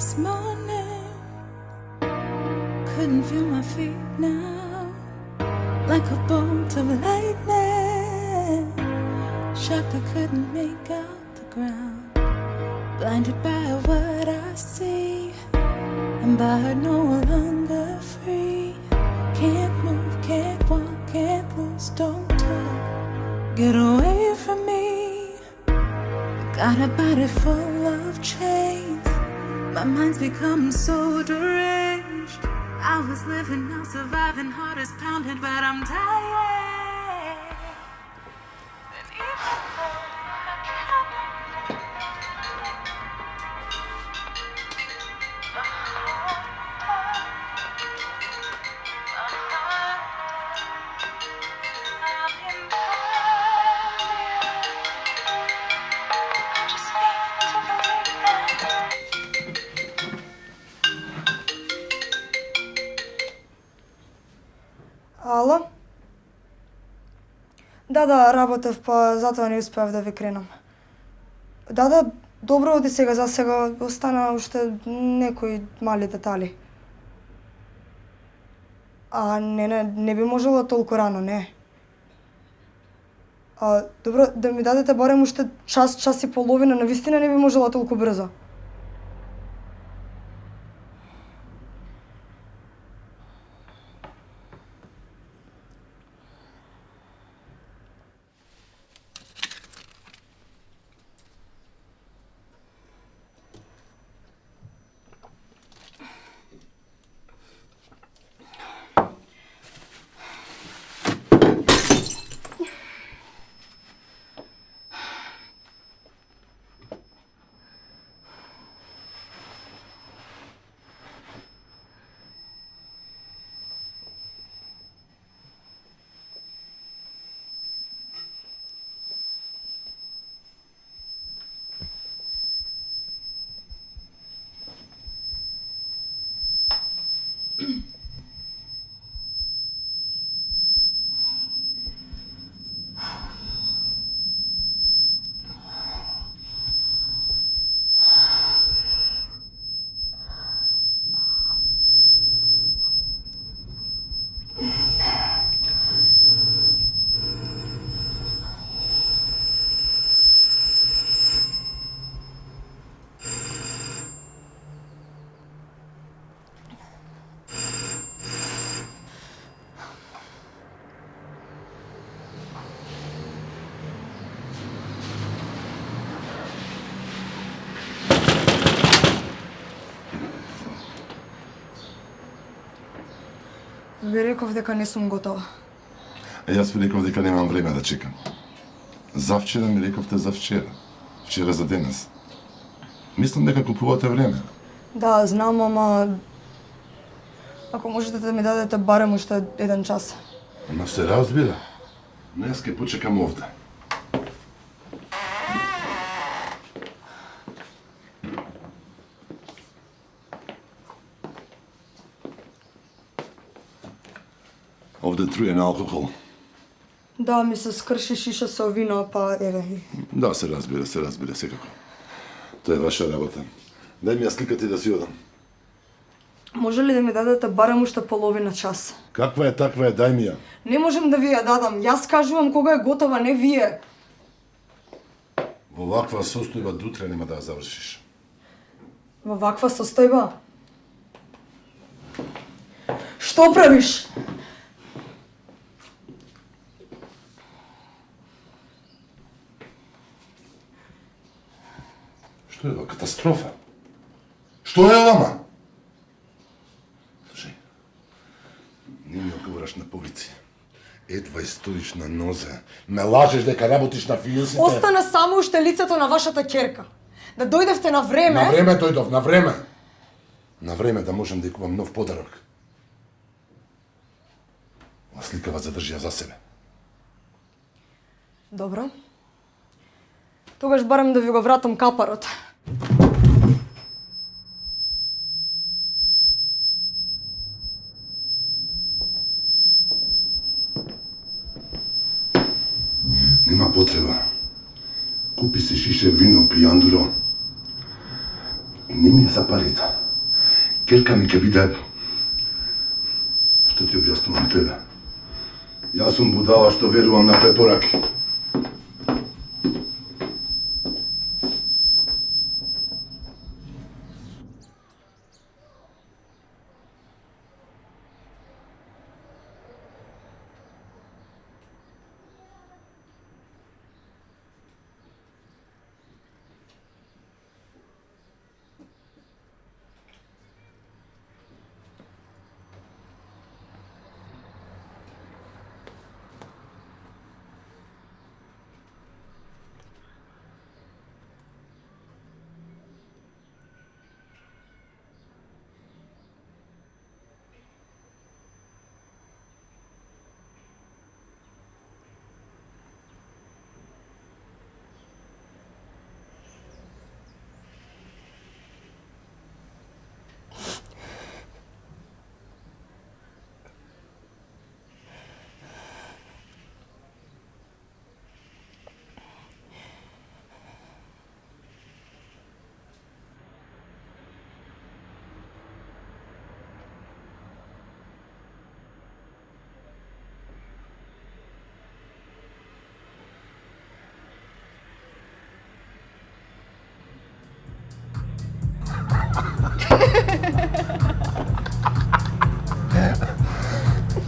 this morning. Couldn't feel my feet now, like a bolt of lightning. Shocked I couldn't make out the ground, blinded by what I see, and by no longer free. Can't move, can't walk, can't lose, don't talk. Get away from me. Got a body full of chains. My mind's become so deranged. I was living, now surviving, heart is pounding, but I'm tired. And even though I cannot, my heart, I'm in I just need to breathe in. Ало? Да, работев, па затоа не успеав да ви кренам. Да, добро оди сега, за сега остана уште некои мали детали. Не би можела толку рано, не. Добро, да ми дадете барем уште час и половина, навистина не би можела толку брзо. Ви реков дека не сум готова. А јас ви реков дека немам време да чекам. Завчера ми рековте за вчера. Вчера за денес. Мислам дека купувате време. Да, знам, ама ако можете да ми дадете барем уште еден час. Ама се разбира. Но јас ке почекам овде. Овде труе на алкохол. Да, ми се скрши шиша со вино, па еве. Да, се разбира, секако. Тоа е ваша работа. Дај ми ја сликата и да си одам. Може ли да ми дадете барем уште половина час? Каква е, таква е, дај ми ја. Не можем да ви ја дадам. Јас кажувам кога е готова, не вие. Во ваква состојба до утре нема да ја завршиш. Во ваква состојба? Што правиш? Што е ова? Катастрофа? Што е ова? Слушај, не ми одговораш на повици. Едва стоиш на нозе. Ме лажеш дека работиш на финансите. Остана само уште лицето на вашата ќерка. Да дојдевте на време. На време дојдов, на време. На време да можам да ја купам нов подарок. Ова сликава задржи ја за себе. Добро. Тогаш барем да ви го вратам капарот. Нема потреба. Купи се шише вино, пијандуро. Не ми е за парите. Керка ми ќе биде... Што ти објаснувам тебе? Јас сум будала што верувам на препораки.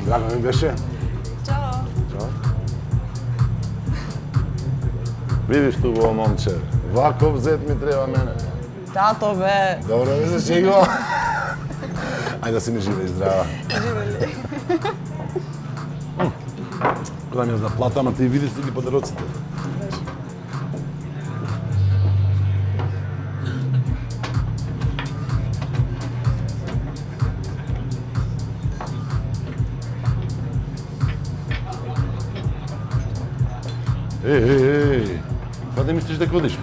Драго ми беше. Чао. Чао. Видиш ту во момче, ваков зет ми треба мене. Тато бе. Добро ми се шегувам. Ајде да си ми жива и здрава. Живели. Кога ми ја заплата, ама ти видиш ги подароците. Еј, каде мислиш дека одиш?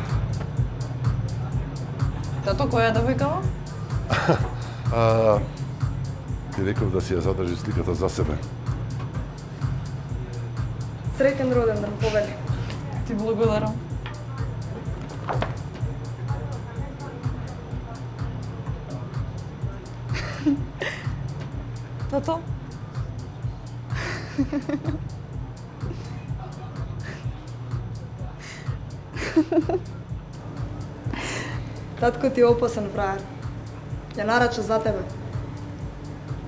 Тато, која девојкава? Ти реков да си ја задржи сликата за себе. Среќен роден ден, повели. Ти благодарам. Тато? Татко ти е опасен фраер. Ја нарача за тебе.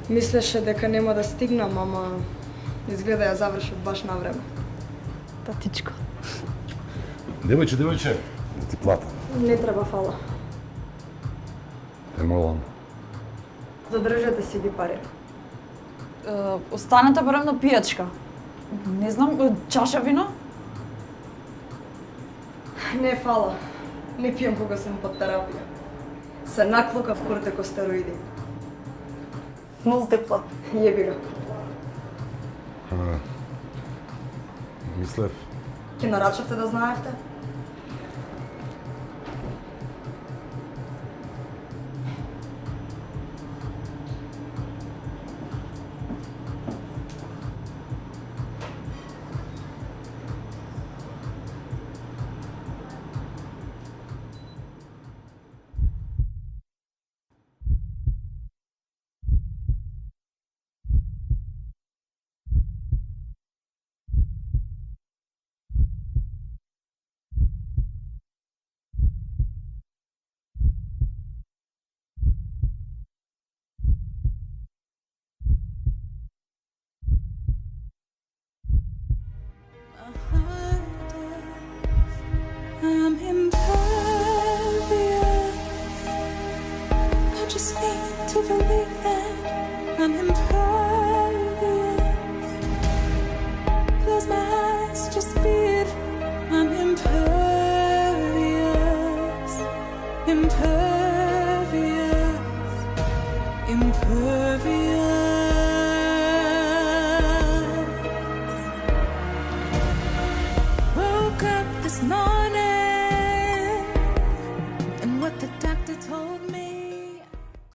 Мислеше дека нема да стигнам, ама изгледа ја завршив баш на време. Татичко. Девојче, да ти плата. Не треба фала. Те молам. Задржете си ги парите. Останете барем на пијачка. Не знам, чаша вино? Не фала. Не пијам кога сум под терапија. Се наклокав кортикостероиди. Мултиплат. Јеби го. Мислев. Ке нарачавте да знаевте? I'm impervious. I just need to believe that I'm impervious. Close my eyes, just be